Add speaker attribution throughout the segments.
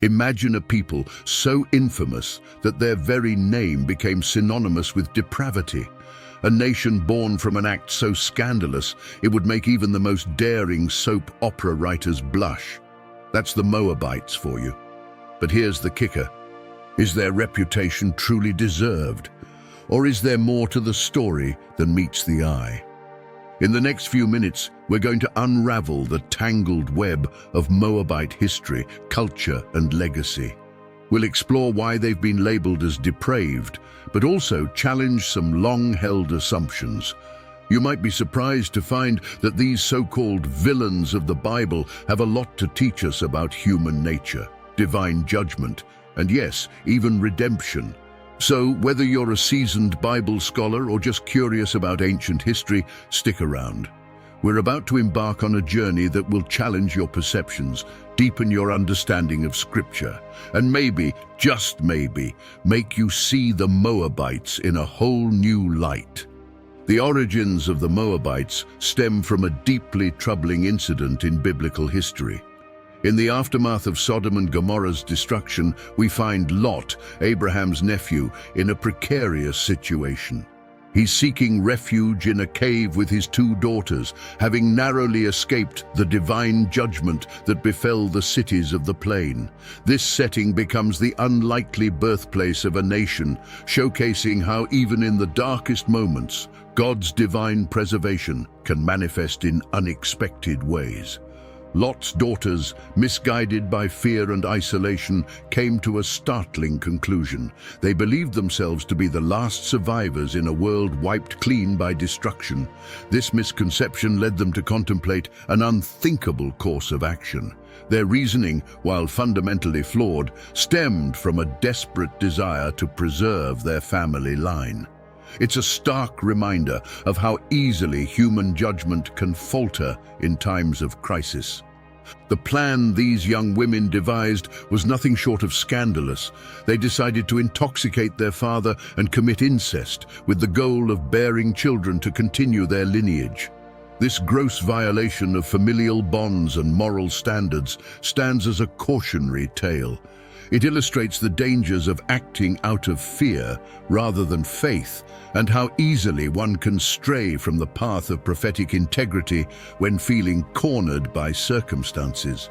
Speaker 1: Imagine a people so infamous that their very name became synonymous with depravity. A nation born from an act so scandalous it would make even the most daring soap opera writers blush. That's the Moabites for you. But here's the kicker. Is their reputation truly deserved? Or is there more to the story than meets the eye? In the next few minutes, we're going to unravel the tangled web of Moabite history, culture, and legacy. We'll explore why they've been labeled as depraved, but also challenge some long-held assumptions. You might be surprised to find that these so-called villains of the Bible have a lot to teach us about human nature, divine judgment, and yes, even redemption. So, whether you're a seasoned Bible scholar or just curious about ancient history, stick around. We're about to embark on a journey that will challenge your perceptions, deepen your understanding of Scripture, and maybe, just maybe, make you see the Moabites in a whole new light. The origins of the Moabites stem from a deeply troubling incident in biblical history. In the aftermath of Sodom and Gomorrah's destruction, we find Lot, Abraham's nephew, in a precarious situation. He's seeking refuge in a cave with his two daughters, having narrowly escaped the divine judgment that befell the cities of the plain. This setting becomes the unlikely birthplace of a nation, showcasing how even in the darkest moments, God's divine preservation can manifest in unexpected ways. Lot's daughters, misguided by fear and isolation, came to a startling conclusion. They believed themselves to be the last survivors in a world wiped clean by destruction. This misconception led them to contemplate an unthinkable course of action. Their reasoning, while fundamentally flawed, stemmed from a desperate desire to preserve their family line. It's a stark reminder of how easily human judgment can falter in times of crisis. The plan these young women devised was nothing short of scandalous. They decided to intoxicate their father and commit incest, with the goal of bearing children to continue their lineage. This gross violation of familial bonds and moral standards stands as a cautionary tale. It illustrates the dangers of acting out of fear rather than faith, and how easily one can stray from the path of prophetic integrity when feeling cornered by circumstances.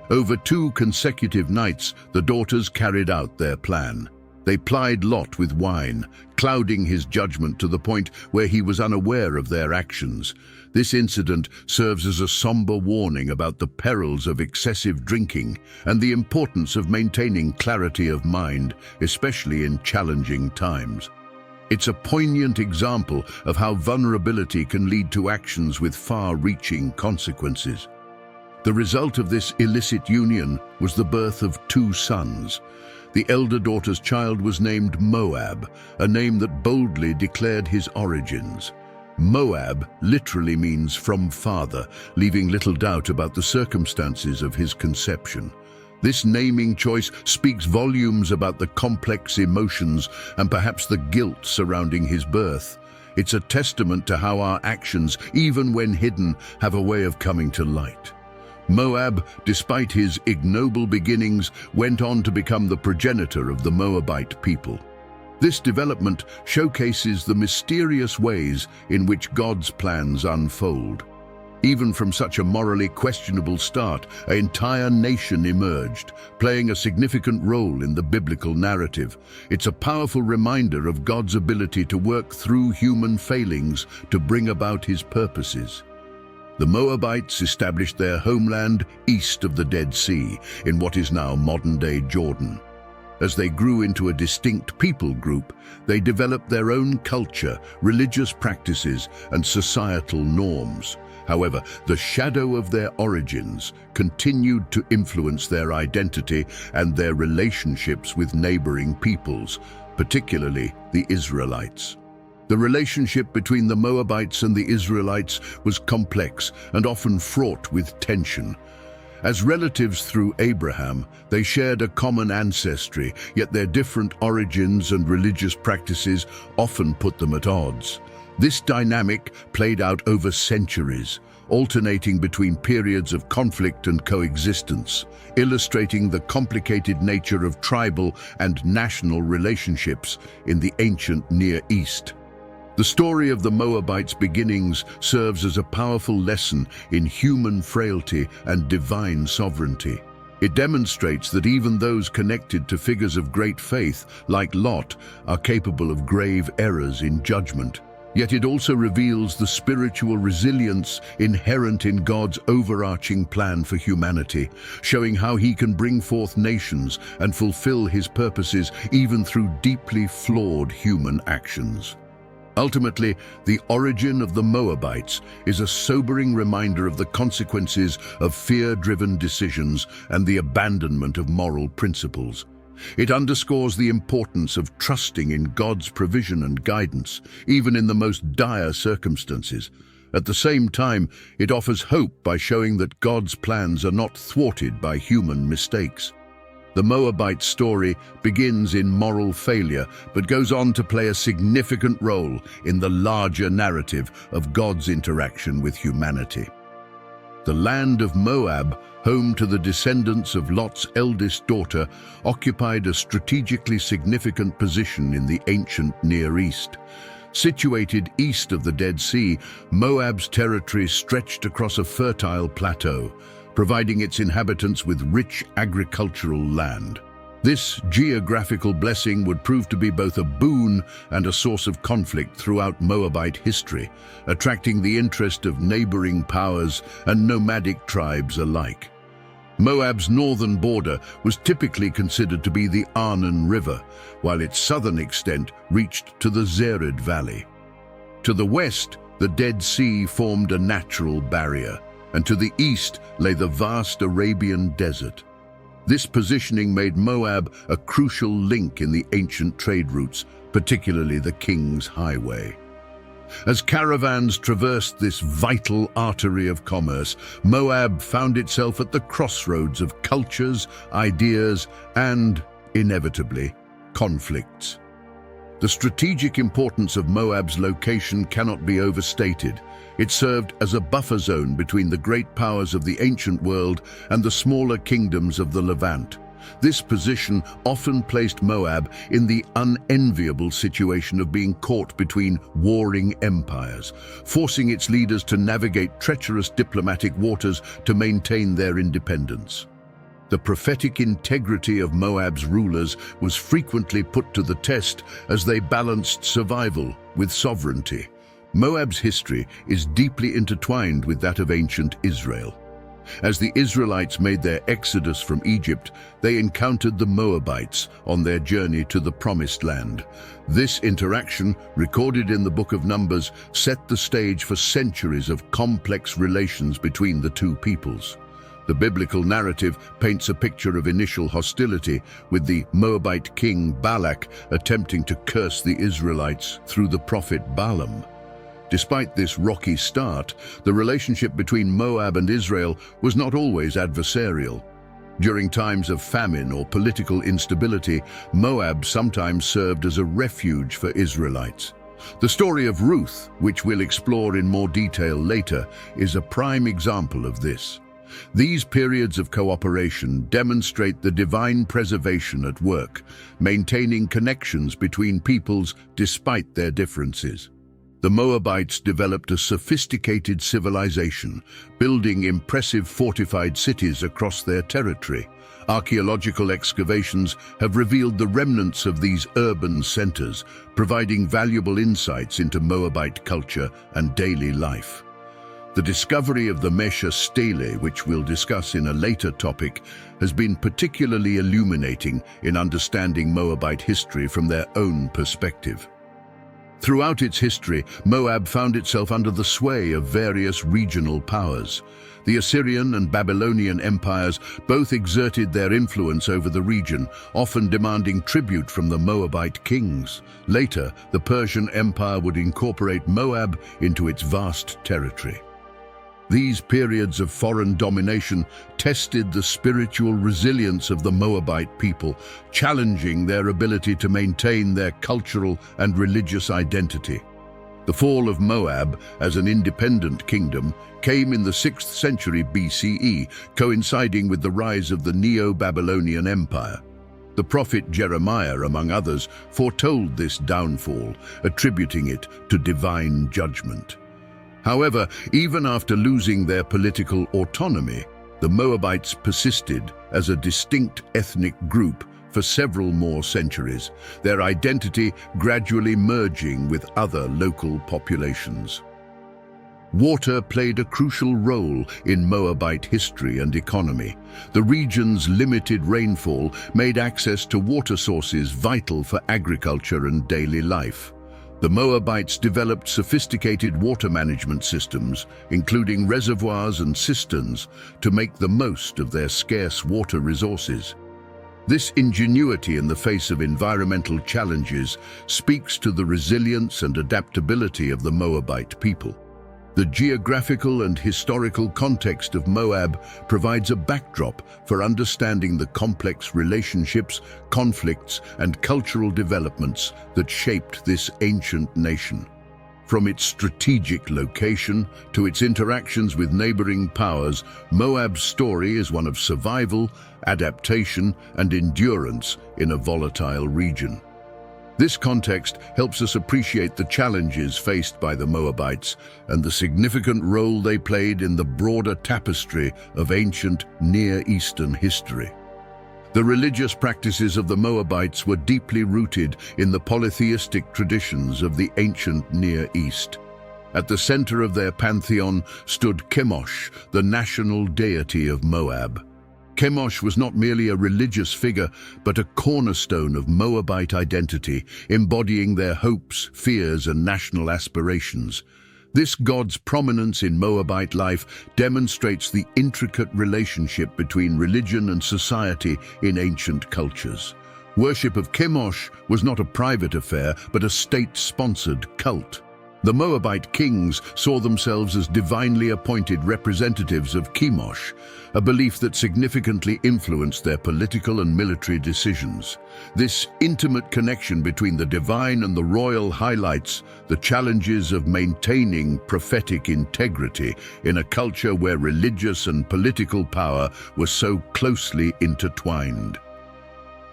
Speaker 1: Over 2 consecutive nights, the daughters carried out their plan. They plied Lot with wine, clouding his judgment to the point where he was unaware of their actions. This incident serves as a somber warning about the perils of excessive drinking and the importance of maintaining clarity of mind, especially in challenging times. It's a poignant example of how vulnerability can lead to actions with far-reaching consequences. The result of this illicit union was the birth of 2 sons. The elder daughter's child was named Moab, a name that boldly declared his origins. Moab literally means from father, leaving little doubt about the circumstances of his conception. This naming choice speaks volumes about the complex emotions and perhaps the guilt surrounding his birth. It's a testament to how our actions, even when hidden, have a way of coming to light. Moab, despite his ignoble beginnings, went on to become the progenitor of the Moabite people. This development showcases the mysterious ways in which God's plans unfold. Even from such a morally questionable start, an entire nation emerged, playing a significant role in the biblical narrative. It's a powerful reminder of God's ability to work through human failings to bring about his purposes. The Moabites established their homeland east of the Dead Sea, in what is now modern-day Jordan. As they grew into a distinct people group, they developed their own culture, religious practices, and societal norms. However, the shadow of their origins continued to influence their identity and their relationships with neighboring peoples, particularly the Israelites. The relationship between the Moabites and the Israelites was complex and often fraught with tension. As relatives through Abraham, they shared a common ancestry, yet their different origins and religious practices often put them at odds. This dynamic played out over centuries, alternating between periods of conflict and coexistence, illustrating the complicated nature of tribal and national relationships in the ancient Near East. The story of the Moabites' beginnings serves as a powerful lesson in human frailty and divine sovereignty. It demonstrates that even those connected to figures of great faith, like Lot, are capable of grave errors in judgment. Yet it also reveals the spiritual resilience inherent in God's overarching plan for humanity, showing how He can bring forth nations and fulfill His purposes even through deeply flawed human actions. Ultimately, the origin of the Moabites is a sobering reminder of the consequences of fear-driven decisions and the abandonment of moral principles. It underscores the importance of trusting in God's provision and guidance, even in the most dire circumstances. At the same time, it offers hope by showing that God's plans are not thwarted by human mistakes. The Moabite story begins in moral failure, but goes on to play a significant role in the larger narrative of God's interaction with humanity. The land of Moab, home to the descendants of Lot's eldest daughter, occupied a strategically significant position in the ancient Near East. Situated east of the Dead Sea, Moab's territory stretched across a fertile plateau, providing its inhabitants with rich agricultural land. This geographical blessing would prove to be both a boon and a source of conflict throughout Moabite history, attracting the interest of neighboring powers and nomadic tribes alike. Moab's northern border was typically considered to be the Arnon River, while its southern extent reached to the Zered Valley. To the west, the Dead Sea formed a natural barrier, and to the east lay the vast Arabian desert. This positioning made Moab a crucial link in the ancient trade routes, particularly the King's Highway. As caravans traversed this vital artery of commerce, Moab found itself at the crossroads of cultures, ideas, and, inevitably, conflicts. The strategic importance of Moab's location cannot be overstated. It served as a buffer zone between the great powers of the ancient world and the smaller kingdoms of the Levant. This position often placed Moab in the unenviable situation of being caught between warring empires, forcing its leaders to navigate treacherous diplomatic waters to maintain their independence. The prophetic integrity of Moab's rulers was frequently put to the test as they balanced survival with sovereignty. Moab's history is deeply intertwined with that of ancient Israel. As the Israelites made their exodus from Egypt, they encountered the Moabites on their journey to the Promised Land. This interaction, recorded in the Book of Numbers, set the stage for centuries of complex relations between the two peoples. The biblical narrative paints a picture of initial hostility, with the Moabite king Balak attempting to curse the Israelites through the prophet Balaam. Despite this rocky start, the relationship between Moab and Israel was not always adversarial. During times of famine or political instability, Moab sometimes served as a refuge for Israelites. The story of Ruth, which we'll explore in more detail later, is a prime example of this. These periods of cooperation demonstrate the divine preservation at work, maintaining connections between peoples despite their differences. The Moabites developed a sophisticated civilization, building impressive fortified cities across their territory. Archaeological excavations have revealed the remnants of these urban centers, providing valuable insights into Moabite culture and daily life. The discovery of the Mesha Stele, which we'll discuss in a later topic, has been particularly illuminating in understanding Moabite history from their own perspective. Throughout its history, Moab found itself under the sway of various regional powers. The Assyrian and Babylonian empires both exerted their influence over the region, often demanding tribute from the Moabite kings. Later, the Persian Empire would incorporate Moab into its vast territory. These periods of foreign domination tested the spiritual resilience of the Moabite people, challenging their ability to maintain their cultural and religious identity. The fall of Moab as an independent kingdom came in the 6th century BCE, coinciding with the rise of the Neo-Babylonian Empire. The prophet Jeremiah, among others, foretold this downfall, attributing it to divine judgment. However, even after losing their political autonomy, the Moabites persisted as a distinct ethnic group for several more centuries, their identity gradually merging with other local populations. Water played a crucial role in Moabite history and economy. The region's limited rainfall made access to water sources vital for agriculture and daily life. The Moabites developed sophisticated water management systems, including reservoirs and cisterns, to make the most of their scarce water resources. This ingenuity in the face of environmental challenges speaks to the resilience and adaptability of the Moabite people. The geographical and historical context of Moab provides a backdrop for understanding the complex relationships, conflicts, and cultural developments that shaped this ancient nation. From its strategic location to its interactions with neighboring powers, Moab's story is one of survival, adaptation, and endurance in a volatile region. This context helps us appreciate the challenges faced by the Moabites and the significant role they played in the broader tapestry of ancient Near Eastern history. The religious practices of the Moabites were deeply rooted in the polytheistic traditions of the ancient Near East. At the center of their pantheon stood Chemosh, the national deity of Moab. Chemosh was not merely a religious figure, but a cornerstone of Moabite identity, embodying their hopes, fears, and national aspirations. This god's prominence in Moabite life demonstrates the intricate relationship between religion and society in ancient cultures. Worship of Chemosh was not a private affair, but a state-sponsored cult. The Moabite kings saw themselves as divinely appointed representatives of Chemosh, a belief that significantly influenced their political and military decisions. This intimate connection between the divine and the royal highlights the challenges of maintaining prophetic integrity in a culture where religious and political power were so closely intertwined.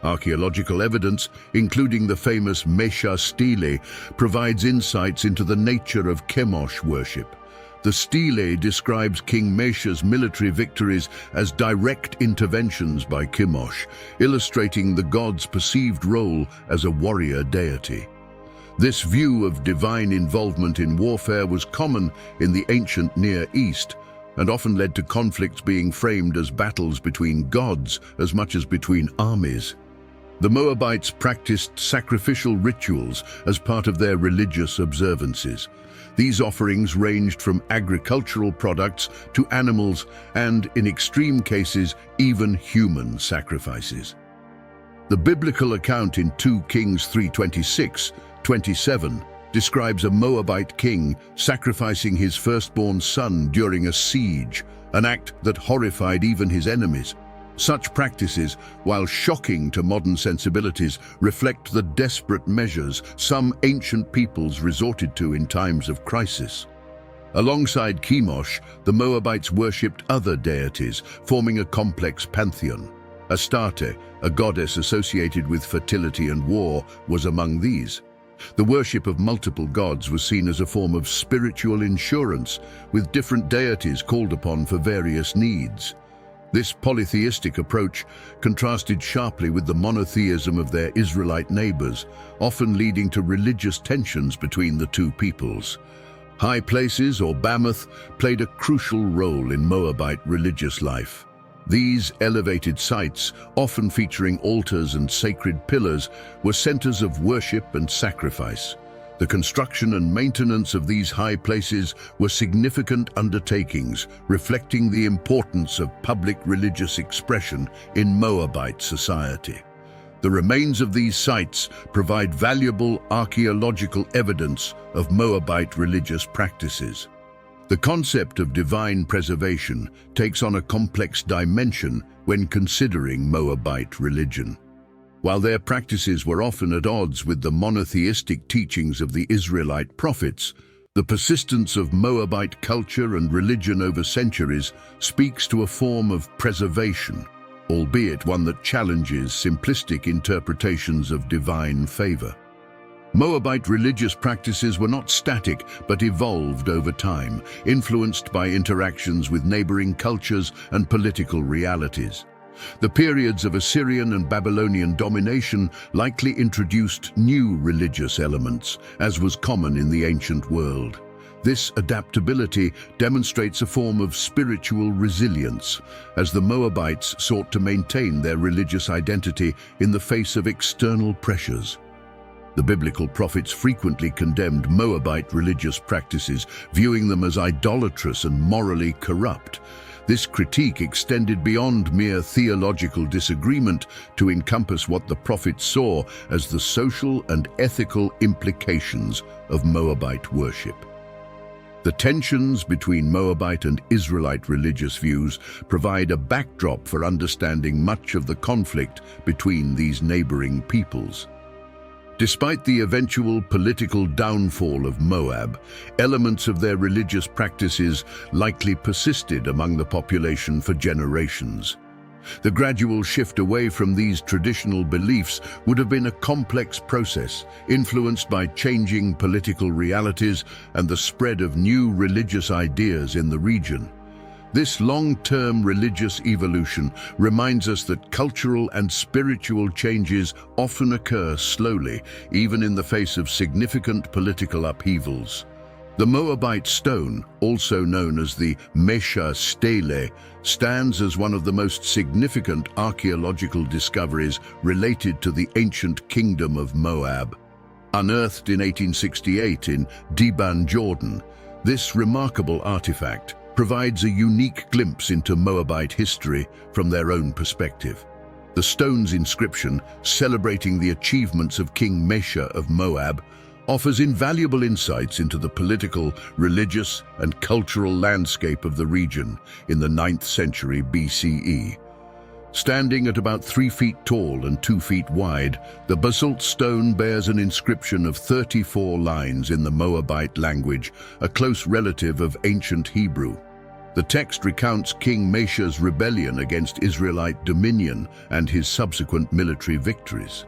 Speaker 1: Archaeological evidence, including the famous Mesha stele, provides insights into the nature of Chemosh worship. The stele describes King Mesha's military victories as direct interventions by Chemosh, illustrating the god's perceived role as a warrior deity. This view of divine involvement in warfare was common in the ancient Near East, and often led to conflicts being framed as battles between gods as much as between armies. The Moabites practiced sacrificial rituals as part of their religious observances. These offerings ranged from agricultural products to animals and, in extreme cases, even human sacrifices. The biblical account in 2 Kings 3:26-27 describes a Moabite king sacrificing his firstborn son during a siege, an act that horrified even his enemies. Such practices, while shocking to modern sensibilities, reflect the desperate measures some ancient peoples resorted to in times of crisis. Alongside Chemosh, the Moabites worshipped other deities, forming a complex pantheon. Astarte, a goddess associated with fertility and war, was among these. The worship of multiple gods was seen as a form of spiritual insurance, with different deities called upon for various needs. This polytheistic approach contrasted sharply with the monotheism of their Israelite neighbors, often leading to religious tensions between the two peoples. High places, or Bamoth, played a crucial role in Moabite religious life. These elevated sites, often featuring altars and sacred pillars, were centers of worship and sacrifice. The construction and maintenance of these high places were significant undertakings, reflecting the importance of public religious expression in Moabite society. The remains of these sites provide valuable archaeological evidence of Moabite religious practices. The concept of divine preservation takes on a complex dimension when considering Moabite religion. While their practices were often at odds with the monotheistic teachings of the Israelite prophets, the persistence of Moabite culture and religion over centuries speaks to a form of preservation, albeit one that challenges simplistic interpretations of divine favor. Moabite religious practices were not static but evolved over time, influenced by interactions with neighboring cultures and political realities. The periods of Assyrian and Babylonian domination likely introduced new religious elements, as was common in the ancient world. This adaptability demonstrates a form of spiritual resilience, as the Moabites sought to maintain their religious identity in the face of external pressures. The biblical prophets frequently condemned Moabite religious practices, viewing them as idolatrous and morally corrupt. This critique extended beyond mere theological disagreement to encompass what the prophets saw as the social and ethical implications of Moabite worship. The tensions between Moabite and Israelite religious views provide a backdrop for understanding much of the conflict between these neighboring peoples. Despite the eventual political downfall of Moab, elements of their religious practices likely persisted among the population for generations. The gradual shift away from these traditional beliefs would have been a complex process, influenced by changing political realities and the spread of new religious ideas in the region. This long-term religious evolution reminds us that cultural and spiritual changes often occur slowly, even in the face of significant political upheavals. The Moabite stone, also known as the Mesha Stele, stands as one of the most significant archaeological discoveries related to the ancient kingdom of Moab. Unearthed in 1868 in Deban, Jordan, this remarkable artifact provides a unique glimpse into Moabite history from their own perspective. The stone's inscription, celebrating the achievements of King Mesha of Moab, offers invaluable insights into the political, religious, and cultural landscape of the region in the 9th century BCE. Standing at about 3 feet tall and 2 feet wide, the basalt stone bears an inscription of 34 lines in the Moabite language, a close relative of ancient Hebrew. The text recounts King Mesha's rebellion against Israelite dominion and his subsequent military victories.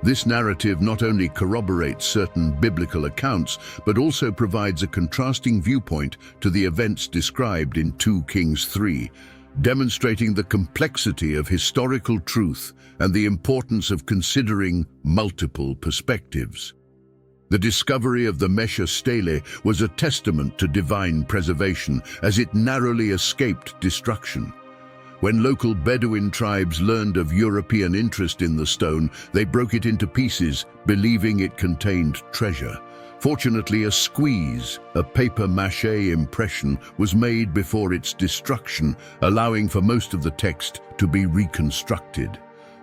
Speaker 1: This narrative not only corroborates certain biblical accounts, but also provides a contrasting viewpoint to the events described in 2 Kings 3, demonstrating the complexity of historical truth and the importance of considering multiple perspectives. The discovery of the Mesha Stele was a testament to divine preservation, as it narrowly escaped destruction. When local Bedouin tribes learned of European interest in the stone, they broke it into pieces, believing it contained treasure. Fortunately, a squeeze, a papier-mâché impression, was made before its destruction, allowing for most of the text to be reconstructed.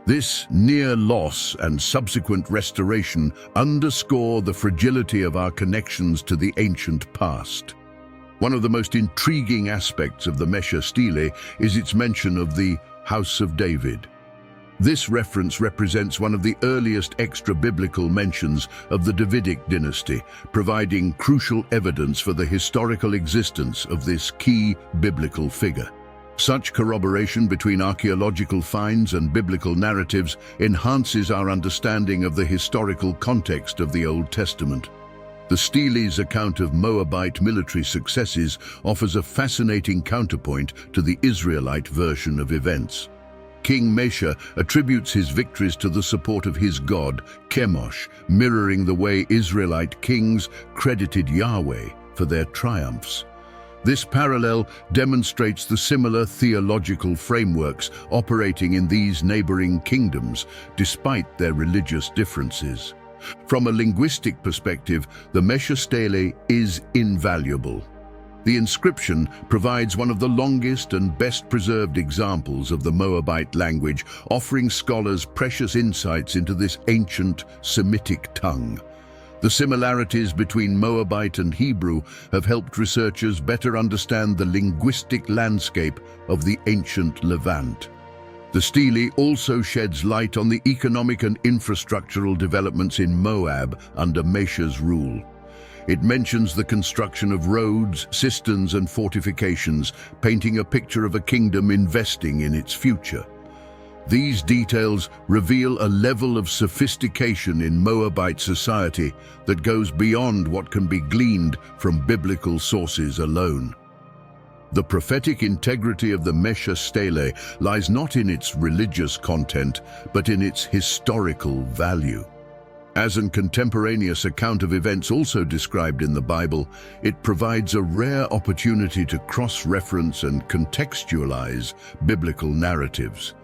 Speaker 1: This near loss and subsequent restoration underscore the fragility of our connections to the ancient past. One of the most intriguing aspects of the Mesha Stele is its mention of the House of David. This reference represents one of the earliest extra-biblical mentions of the Davidic dynasty, providing crucial evidence for the historical existence of this key biblical figure. Such corroboration between archaeological finds and biblical narratives enhances our understanding of the historical context of the Old Testament. The Stele's account of Moabite military successes offers a fascinating counterpoint to the Israelite version of events. King Mesha attributes his victories to the support of his god, Chemosh, mirroring the way Israelite kings credited Yahweh for their triumphs. This parallel demonstrates the similar theological frameworks operating in these neighboring kingdoms, despite their religious differences. From a linguistic perspective, the Mesha Stele is invaluable. The inscription provides one of the longest and best preserved examples of the Moabite language, offering scholars precious insights into this ancient Semitic tongue. The similarities between Moabite and Hebrew have helped researchers better understand the linguistic landscape of the ancient Levant. The stele also sheds light on the economic and infrastructural developments in Moab under Mesha's rule. It mentions the construction of roads, cisterns, and fortifications, painting a picture of a kingdom investing in its future. These details reveal a level of sophistication in Moabite society that goes beyond what can be gleaned from biblical sources alone. The prophetic integrity of the Mesha stele lies not in its religious content, but in its historical value. As a contemporaneous account of events also described in the Bible, it provides a rare opportunity to cross-reference and contextualize biblical narratives.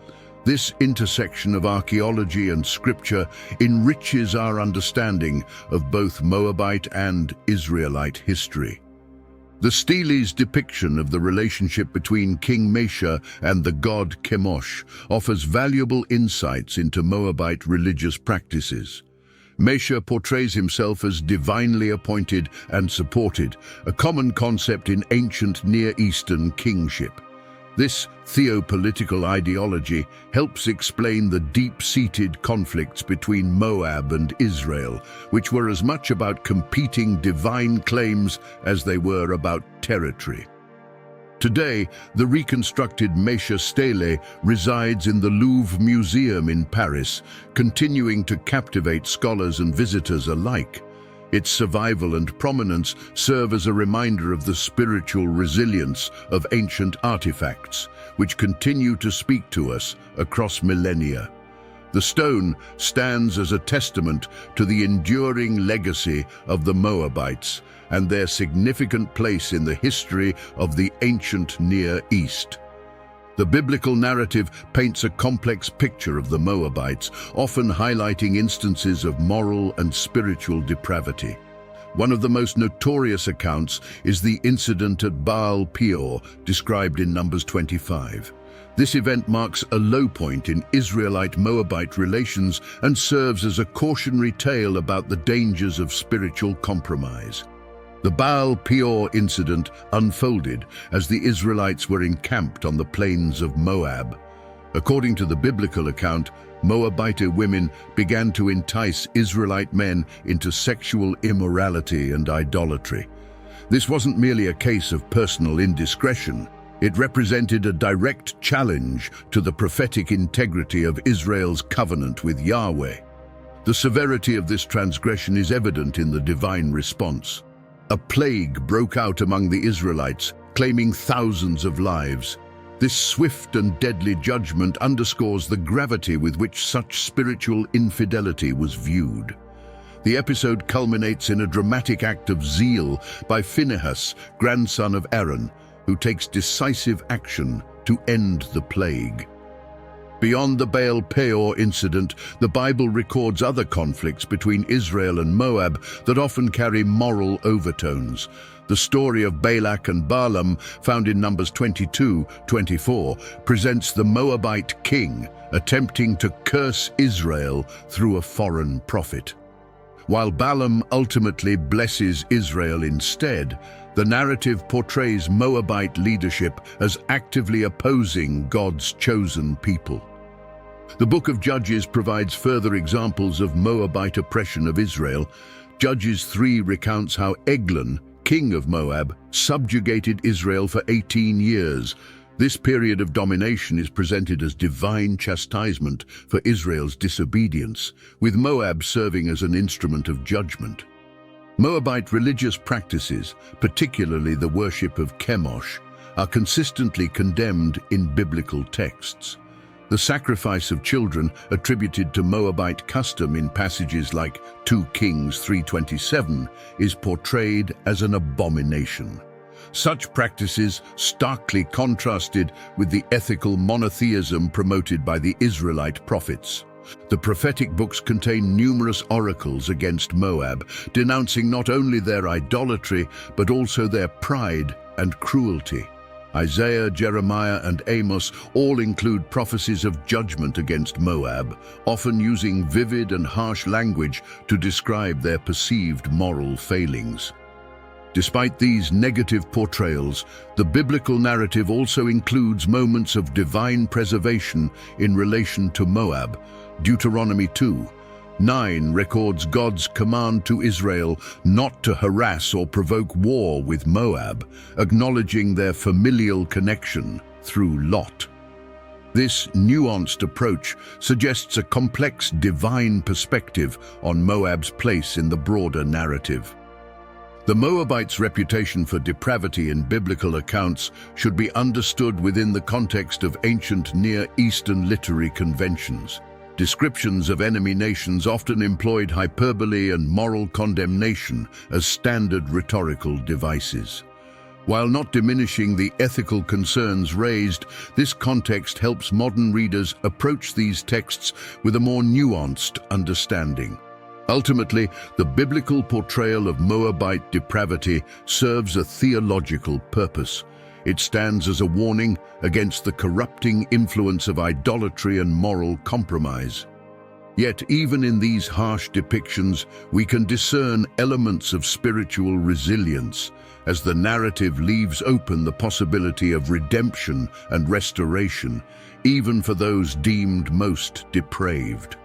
Speaker 1: This intersection of archaeology and scripture enriches our understanding of both Moabite and Israelite history. The stele's depiction of the relationship between King Mesha and the god Chemosh offers valuable insights into Moabite religious practices. Mesha portrays himself as divinely appointed and supported, a common concept in ancient Near Eastern kingship. This theopolitical ideology helps explain the deep-seated conflicts between Moab and Israel, which were as much about competing divine claims as they were about territory. Today, the reconstructed Mesha stele resides in the Louvre Museum in Paris, continuing to captivate scholars and visitors alike. Its survival and prominence serve as a reminder of the spiritual resilience of ancient artifacts, which continue to speak to us across millennia. The stone stands as a testament to the enduring legacy of the Moabites and their significant place in the history of the ancient Near East. The biblical narrative paints a complex picture of the Moabites, often highlighting instances of moral and spiritual depravity. One of the most notorious accounts is the incident at Baal Peor, described in Numbers 25. This event marks a low point in Israelite-Moabite relations and serves as a cautionary tale about the dangers of spiritual compromise. The Baal Peor incident unfolded as the Israelites were encamped on the plains of Moab. According to the biblical account, Moabite women began to entice Israelite men into sexual immorality and idolatry. This wasn't merely a case of personal indiscretion. It represented a direct challenge to the prophetic integrity of Israel's covenant with Yahweh. The severity of this transgression is evident in the divine response. A plague broke out among the Israelites, claiming thousands of lives. This swift and deadly judgment underscores the gravity with which such spiritual infidelity was viewed. The episode culminates in a dramatic act of zeal by Phinehas, grandson of Aaron, who takes decisive action to end the plague. Beyond the Baal Peor incident, the Bible records other conflicts between Israel and Moab that often carry moral overtones. The story of Balak and Balaam, found in Numbers 22-24, presents the Moabite king attempting to curse Israel through a foreign prophet. While Balaam ultimately blesses Israel instead, the narrative portrays Moabite leadership as actively opposing God's chosen people. The Book of Judges provides further examples of Moabite oppression of Israel. Judges 3 recounts how Eglon, king of Moab, subjugated Israel for 18 years. This period of domination is presented as divine chastisement for Israel's disobedience, with Moab serving as an instrument of judgment. Moabite religious practices, particularly the worship of Chemosh, are consistently condemned in biblical texts. The sacrifice of children attributed to Moabite custom in passages like 2 Kings 3:27 is portrayed as an abomination. Such practices starkly contrasted with the ethical monotheism promoted by the Israelite prophets. The prophetic books contain numerous oracles against Moab, denouncing not only their idolatry, but also their pride and cruelty. Isaiah, Jeremiah, and Amos all include prophecies of judgment against Moab, often using vivid and harsh language to describe their perceived moral failings. Despite these negative portrayals, the biblical narrative also includes moments of divine preservation in relation to Moab. Deuteronomy 2:9 records God's command to Israel not to harass or provoke war with Moab, acknowledging their familial connection through Lot. This nuanced approach suggests a complex divine perspective on Moab's place in the broader narrative. The Moabites' reputation for depravity in biblical accounts should be understood within the context of ancient Near Eastern literary conventions. Descriptions of enemy nations often employed hyperbole and moral condemnation as standard rhetorical devices. While not diminishing the ethical concerns raised, this context helps modern readers approach these texts with a more nuanced understanding. Ultimately, the biblical portrayal of Moabite depravity serves a theological purpose. It stands as a warning against the corrupting influence of idolatry and moral compromise. Yet, even in these harsh depictions, we can discern elements of spiritual resilience, as the narrative leaves open the possibility of redemption and restoration, even for those deemed most depraved.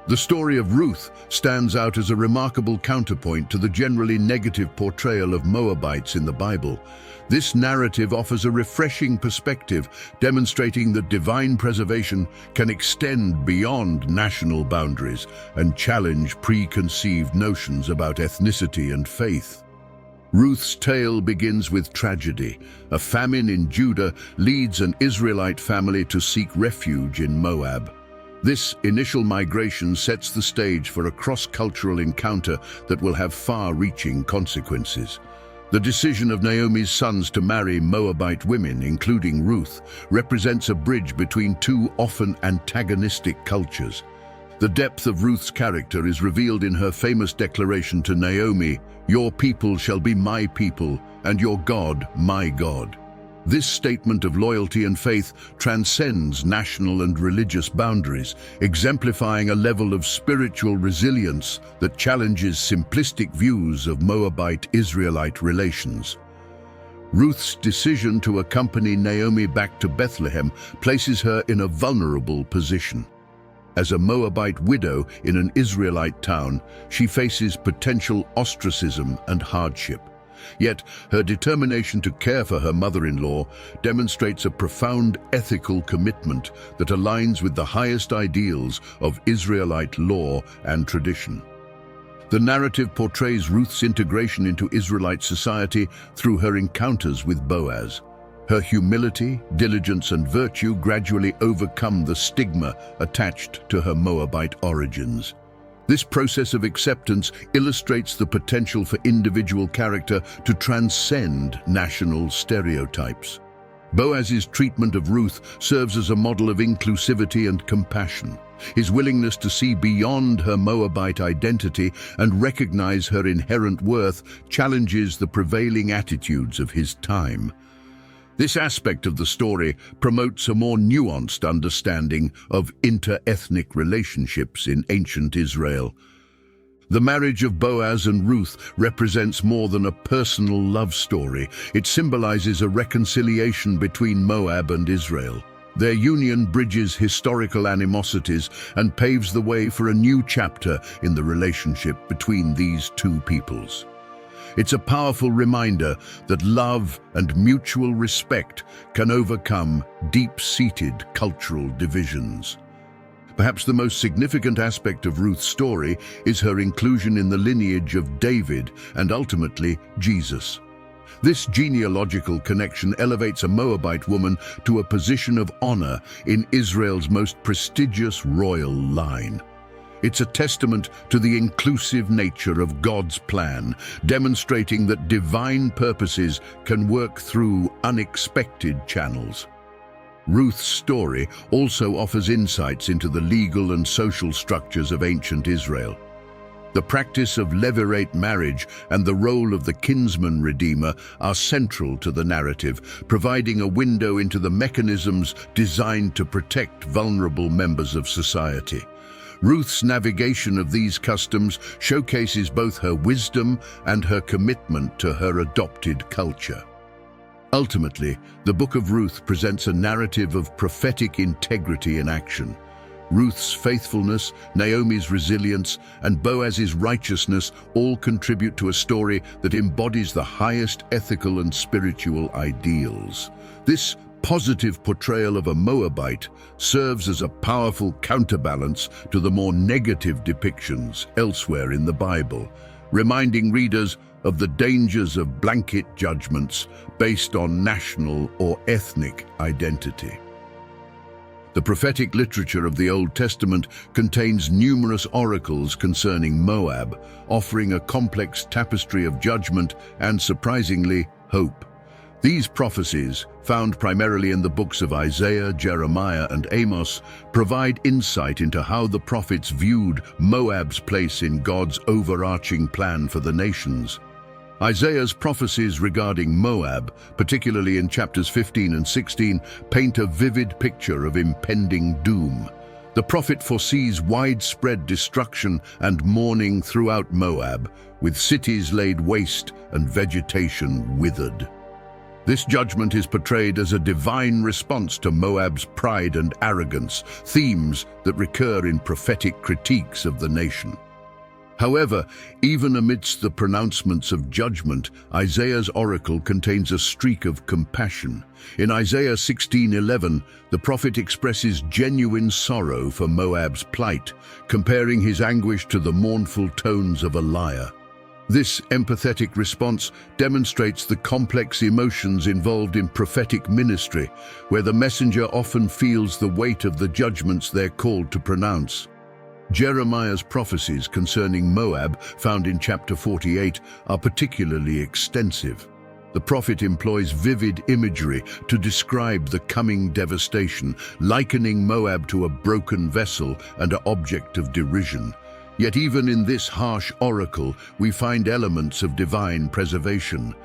Speaker 1: The story of Ruth stands out as a remarkable counterpoint to the generally negative portrayal of Moabites in the Bible. This narrative offers a refreshing perspective, demonstrating that divine preservation can extend beyond national boundaries and challenge preconceived notions about ethnicity and faith. Ruth's tale begins with tragedy. A famine in Judah leads an Israelite family to seek refuge in Moab. This initial migration sets the stage for a cross-cultural encounter that will have far-reaching consequences. The decision of Naomi's sons to marry Moabite women, including Ruth, represents a bridge between two often antagonistic cultures. The depth of Ruth's character is revealed in her famous declaration to Naomi, "Your people shall be my people, and your God my God." This statement of loyalty and faith transcends national and religious boundaries, exemplifying a level of spiritual resilience that challenges simplistic views of Moabite-Israelite relations. Ruth's decision to accompany Naomi back to Bethlehem places her in a vulnerable position. As a Moabite widow in an Israelite town, she faces potential ostracism and hardship. Yet, her determination to care for her mother-in-law demonstrates a profound ethical commitment that aligns with the highest ideals of Israelite law and tradition. The narrative portrays Ruth's integration into Israelite society through her encounters with Boaz. Her humility, diligence, and virtue gradually overcome the stigma attached to her Moabite origins. This process of acceptance illustrates the potential for individual character to transcend national stereotypes. Boaz's treatment of Ruth serves as a model of inclusivity and compassion. His willingness to see beyond her Moabite identity and recognize her inherent worth challenges the prevailing attitudes of his time. This aspect of the story promotes a more nuanced understanding of inter-ethnic relationships in ancient Israel. The marriage of Boaz and Ruth represents more than a personal love story. It symbolizes a reconciliation between Moab and Israel. Their union bridges historical animosities and paves the way for a new chapter in the relationship between these two peoples. It's a powerful reminder that love and mutual respect can overcome deep-seated cultural divisions. Perhaps the most significant aspect of Ruth's story is her inclusion in the lineage of David and ultimately Jesus. This genealogical connection elevates a Moabite woman to a position of honor in Israel's most prestigious royal line. It's a testament to the inclusive nature of God's plan, demonstrating that divine purposes can work through unexpected channels. Ruth's story also offers insights into the legal and social structures of ancient Israel. The practice of levirate marriage and the role of the kinsman redeemer are central to the narrative, providing a window into the mechanisms designed to protect vulnerable members of society. Ruth's navigation of these customs showcases both her wisdom and her commitment to her adopted culture. Ultimately, the Book of Ruth presents a narrative of prophetic integrity in action. Ruth's faithfulness, Naomi's resilience, and Boaz's righteousness all contribute to a story that embodies the highest ethical and spiritual ideals. This positive portrayal of a Moabite serves as a powerful counterbalance to the more negative depictions elsewhere in the Bible, reminding readers of the dangers of blanket judgments based on national or ethnic identity. The prophetic literature of the Old Testament contains numerous oracles concerning Moab, offering a complex tapestry of judgment and, surprisingly, hope. These prophecies, found primarily in the books of Isaiah, Jeremiah, and Amos, provide insight into how the prophets viewed Moab's place in God's overarching plan for the nations. Isaiah's prophecies regarding Moab, particularly in chapters 15 and 16, paint a vivid picture of impending doom. The prophet foresees widespread destruction and mourning throughout Moab, with cities laid waste and vegetation withered. This judgment is portrayed as a divine response to Moab's pride and arrogance, themes that recur in prophetic critiques of the nation. However, even amidst the pronouncements of judgment, Isaiah's oracle contains a streak of compassion. In Isaiah 16:11, the prophet expresses genuine sorrow for Moab's plight, comparing his anguish to the mournful tones of a lyre. This empathetic response demonstrates the complex emotions involved in prophetic ministry, where the messenger often feels the weight of the judgments they're called to pronounce. Jeremiah's prophecies concerning Moab, found in chapter 48, are particularly extensive. The prophet employs vivid imagery to describe the coming devastation, likening Moab to a broken vessel and an object of derision. Yet even in this harsh oracle, we find elements of divine preservation.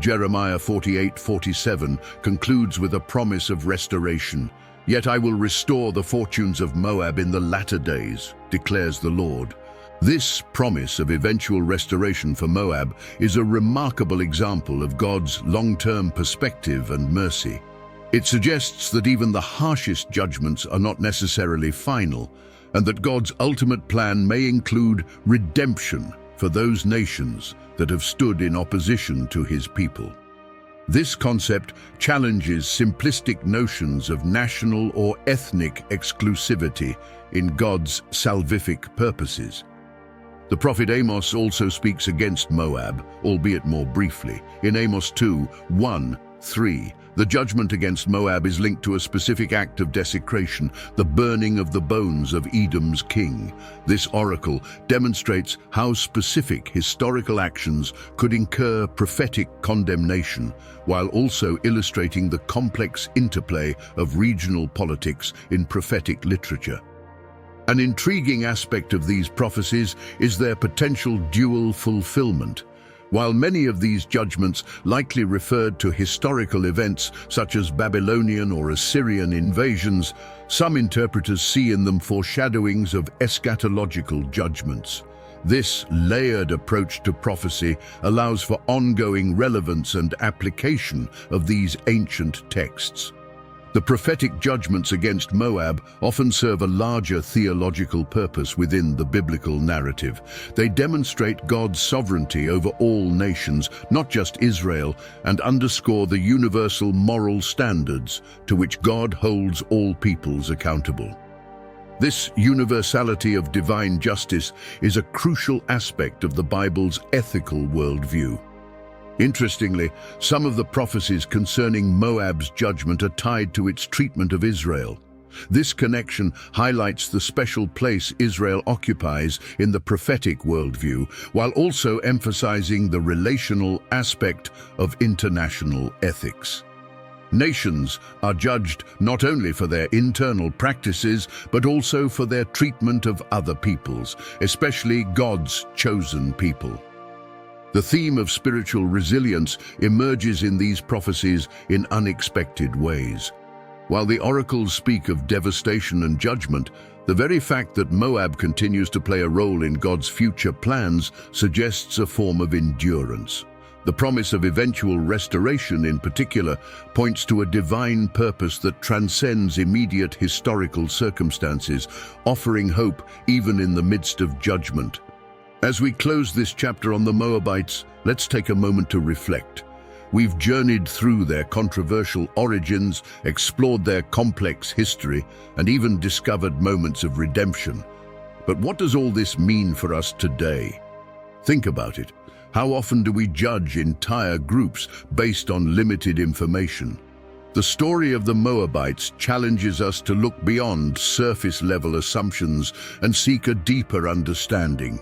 Speaker 1: Jeremiah 48:47 concludes with a promise of restoration. "Yet I will restore the fortunes of Moab in the latter days, declares the Lord." This promise of eventual restoration for Moab is a remarkable example of God's long-term perspective and mercy. It suggests that even the harshest judgments are not necessarily final, and that God's ultimate plan may include redemption for those nations that have stood in opposition to his people. This concept challenges simplistic notions of national or ethnic exclusivity in God's salvific purposes. The prophet Amos also speaks against Moab, albeit more briefly. In Amos 2:1-3, the judgment against Moab is linked to a specific act of desecration, the burning of the bones of Edom's king. This oracle demonstrates how specific historical actions could incur prophetic condemnation, while also illustrating the complex interplay of regional politics in prophetic literature. An intriguing aspect of these prophecies is their potential dual fulfillment. While many of these judgments likely referred to historical events such as Babylonian or Assyrian invasions, some interpreters see in them foreshadowings of eschatological judgments. This layered approach to prophecy allows for ongoing relevance and application of these ancient texts. The prophetic judgments against Moab often serve a larger theological purpose within the biblical narrative. They demonstrate God's sovereignty over all nations, not just Israel, and underscore the universal moral standards to which God holds all peoples accountable. This universality of divine justice is a crucial aspect of the Bible's ethical worldview. Interestingly, some of the prophecies concerning Moab's judgment are tied to its treatment of Israel. This connection highlights the special place Israel occupies in the prophetic worldview, while also emphasizing the relational aspect of international ethics. Nations are judged not only for their internal practices, but also for their treatment of other peoples, especially God's chosen people. The theme of spiritual resilience emerges in these prophecies in unexpected ways. While the oracles speak of devastation and judgment, The very fact that Moab continues to play a role in God's future plans suggests a form of endurance. The promise of eventual restoration, in particular, points to a divine purpose that transcends immediate historical circumstances, offering hope even in the midst of judgment. As we close this chapter on the Moabites, let's take a moment to reflect. We've journeyed through their controversial origins, explored their complex history, and even discovered moments of redemption. But what does all this mean for us today? Think about it. How often do we judge entire groups based on limited information? The story of the Moabites challenges us to look beyond surface-level assumptions and seek a deeper understanding.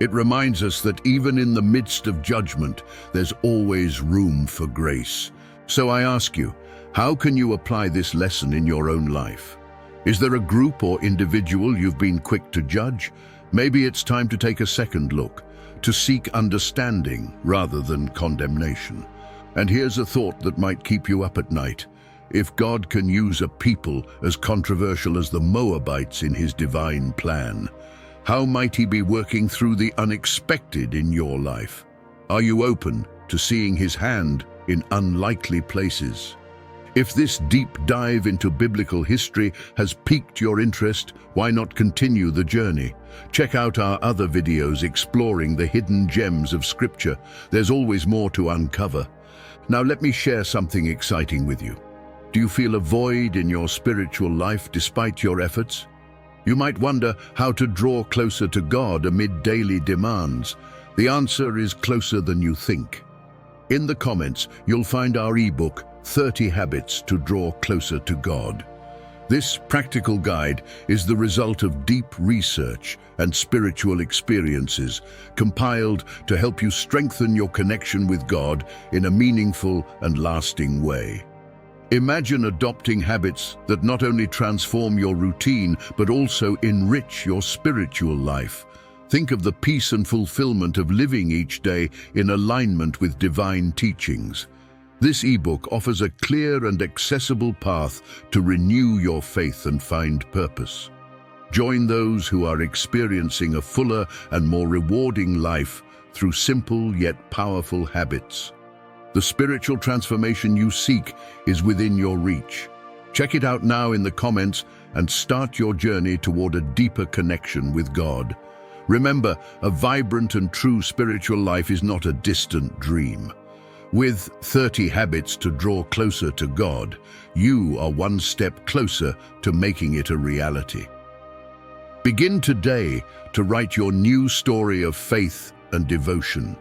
Speaker 1: It reminds us that even in the midst of judgment, there's always room for grace. So I ask you, how can you apply this lesson in your own life? Is there a group or individual you've been quick to judge? Maybe it's time to take a second look, to seek understanding rather than condemnation. And here's a thought that might keep you up at night. If God can use a people as controversial as the Moabites in his divine plan, how might he be working through the unexpected in your life? Are you open to seeing his hand in unlikely places? If this deep dive into biblical history has piqued your interest, why not continue the journey? Check out our other videos exploring the hidden gems of Scripture. There's always more to uncover. Now let me share something exciting with you. Do you feel a void in your spiritual life despite your efforts? You might wonder how to draw closer to God amid daily demands. The answer is closer than you think. In the comments, you'll find our ebook, 30 Habits to Draw Closer to God. This practical guide is the result of deep research and spiritual experiences compiled to help you strengthen your connection with God in a meaningful and lasting way. Imagine adopting habits that not only transform your routine but also enrich your spiritual life. Think of the peace and fulfillment of living each day in alignment with divine teachings. This ebook offers a clear and accessible path to renew your faith and find purpose. Join those who are experiencing a fuller and more rewarding life through simple yet powerful habits. The spiritual transformation you seek is within your reach. Check it out now in the comments and start your journey toward a deeper connection with God. Remember, a vibrant and true spiritual life is not a distant dream. With 30 habits to draw closer to God, you are one step closer to making it a reality. Begin today to write your new story of faith and devotion.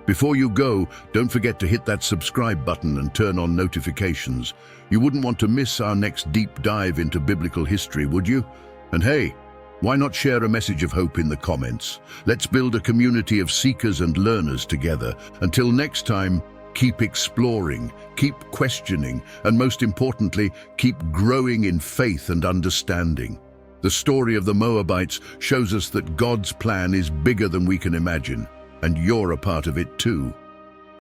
Speaker 1: Before you go, don't forget to hit that subscribe button and turn on notifications. You wouldn't want to miss our next deep dive into biblical history, would you? And hey, why not share a message of hope in the comments? Let's build a community of seekers and learners together. Until next time, keep exploring, keep questioning, and most importantly, keep growing in faith and understanding. The story of the Moabites shows us that God's plan is bigger than we can imagine, and you're a part of it too.